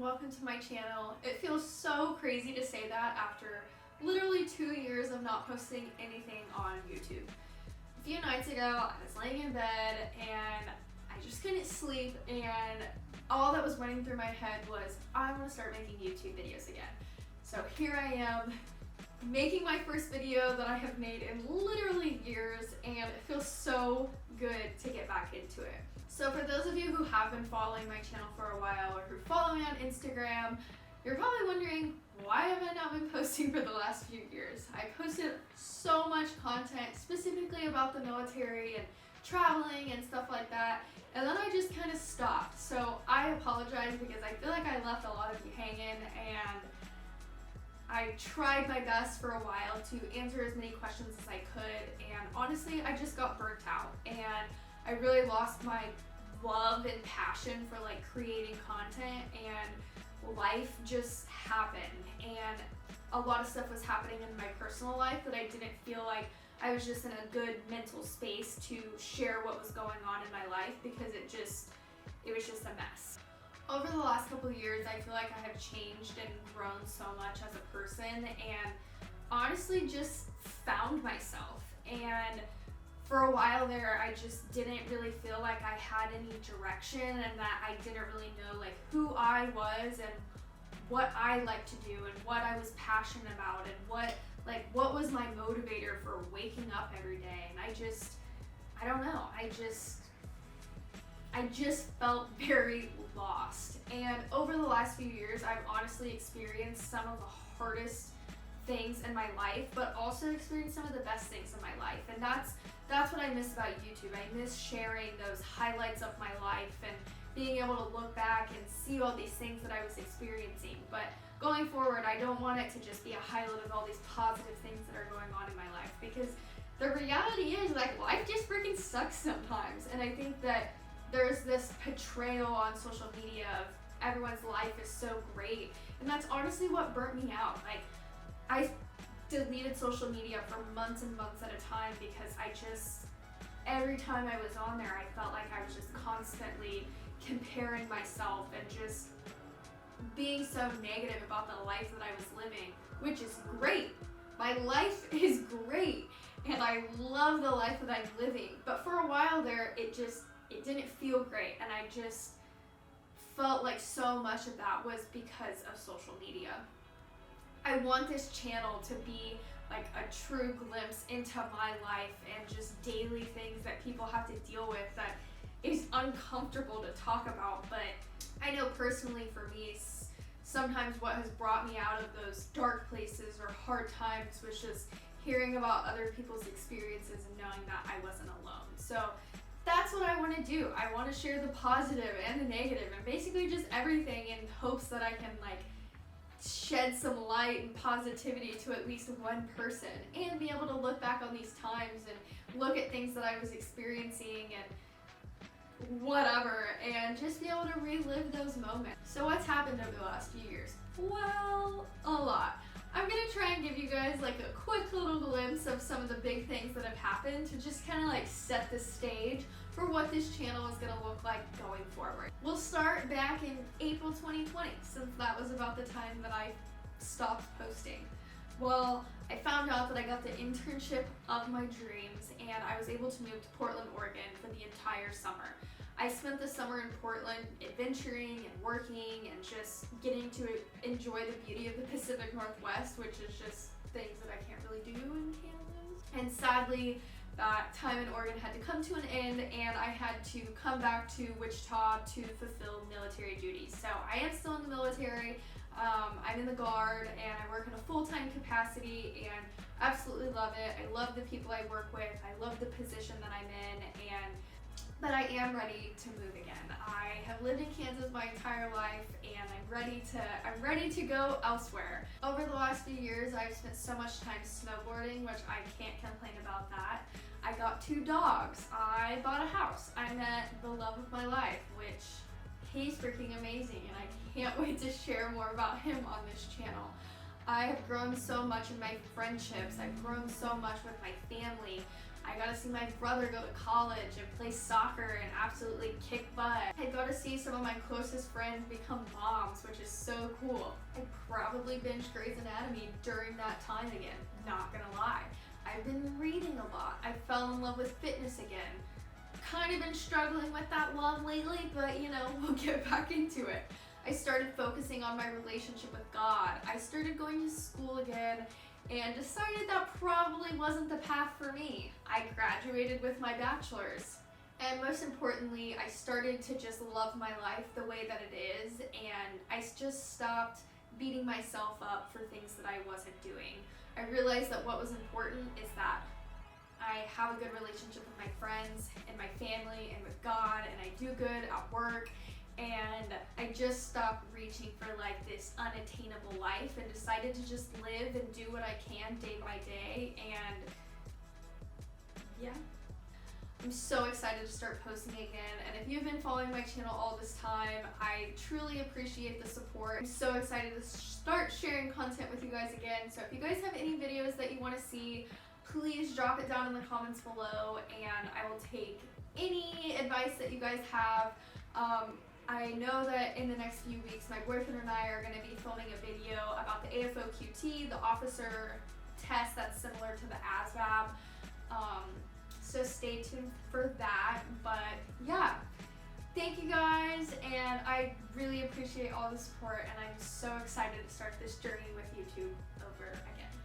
welcome to my channel. It feels so crazy to say that after literally 2 years of not posting anything on YouTube. A few nights ago, I was laying in bed and I just couldn't sleep, and all that was running through my head was, I want to start making YouTube videos again. So here I am, making my first video that I have made in literally years, and it feels so good to get back into it. So for those of you who have been following my channel for a while, or who follow me on Instagram, you're probably wondering, why have I not been posting for the last few years? I posted so much content specifically about the military and traveling and stuff like that, and then I just kind of stopped. So I apologize because I feel like I left a lot of you hanging, and I tried my best for a while to answer as many questions as I could, and honestly I just got burnt out, and I really lost my love and passion for like creating content, and life just happened, and a lot of stuff was happening in my personal life that I didn't feel like I was just in a good mental space to share what was going on in my life, because it was just a mess. Over the last couple of years, I feel like I have changed and grown so much as a person, and honestly just found myself. And for a while there, I just didn't really feel like I had any direction, and that I didn't really know like who I was and what I liked to do and what I was passionate about and what was my motivator for waking up every day. And I don't know, I just felt very lost. And over the last few years, I've honestly experienced some of the hardest things in my life, but also experienced some of the best things in my life. And that's what I miss about YouTube. I miss sharing those highlights of my life and being able to look back and see all these things that I was experiencing. But going forward, I don't want it to just be a highlight of all these positive things that are going on in my life, because the reality is like life just freaking sucks sometimes. And I think that there's this portrayal on social media of everyone's life is so great, and that's honestly what burnt me out. Like, I deleted social media for months and months at a time, because every time I was on there, I felt like I was just constantly comparing myself and just being so negative about the life that I was living, which is great. My life is great, and I love the life that I'm living. But for a while there, it didn't feel great, and I just felt like so much of that was because of social media. I want this channel to be like a true glimpse into my life and just daily things that people have to deal with that is uncomfortable to talk about. But I know personally for me, sometimes what has brought me out of those dark places or hard times was just hearing about other people's experiences and knowing that I wasn't alone. So that's what I want to do. I want to share the positive and the negative and basically just everything, in hopes that I can like shed some light and positivity to at least one person, and be able to look back on these times and look at things that I was experiencing and whatever, and just be able to relive those moments. So what's happened over the last few years? Well, a lot. I'm gonna try and give you guys like a quick little glimpse of some of the big things that have happened to just kind of like set the stage for what this channel is gonna look like going forward. We'll start back in April 2020, since that was about the time that I stopped posting. Well, I found out that I got the internship of my dreams, and I was able to move to Portland, Oregon for the entire summer. I spent the summer in Portland adventuring and working and just getting to enjoy the beauty of the Pacific Northwest, which is just things that I can't really do in Canada. And sadly, that time in Oregon had to come to an end, and I had to come back to Wichita to fulfill military duties. So I am still in the military. I'm in the Guard, and I work in a full-time capacity, and absolutely love it. I love the people I work with. I love the position that I'm in, but I am ready to move again. I have lived in Kansas my entire life, and I'm ready to go elsewhere. Over the last few years, I've spent so much time snowboarding, which I can't complain about that. I got 2 dogs. I bought a house. I met the love of my life, which he's freaking amazing, and I can't wait to share more about him on this channel. I have grown so much in my friendships. I've grown so much with my family. I got to see my brother go to college and play soccer and absolutely kick butt. I got to see some of my closest friends become moms, which is so cool. I probably binged Grey's Anatomy during that time again, not gonna lie. I've been reading a lot. I fell in love with fitness again. Kind of been struggling with that love lately, but you know, we'll get back into it. I started focusing on my relationship with God. I started going to school again and decided that probably wasn't the path for me. I graduated with my bachelor's. And most importantly, I started to just love my life the way that it is, and I just stopped beating myself up for things that I wasn't doing. I realized that what was important is that I have a good relationship with my friends and my family and with God, and I do good at work, and I just stopped reaching for like this unattainable life and decided to just live and do what I can day by day. And yeah, I'm so excited to start posting again, and if you've been following my channel all this time, I truly appreciate the support. I'm so excited to start sharing content with you guys again. So if you guys have any videos that you want to see, please drop it down in the comments below, and I will take any advice that you guys have. I know that in the next few weeks, my boyfriend and I are going to be filming a video about the AFOQT, the officer test that's similar to the ASVAB. So stay tuned for that. But yeah, thank you guys, and I really appreciate all the support, and I'm so excited to start this journey with YouTube over again.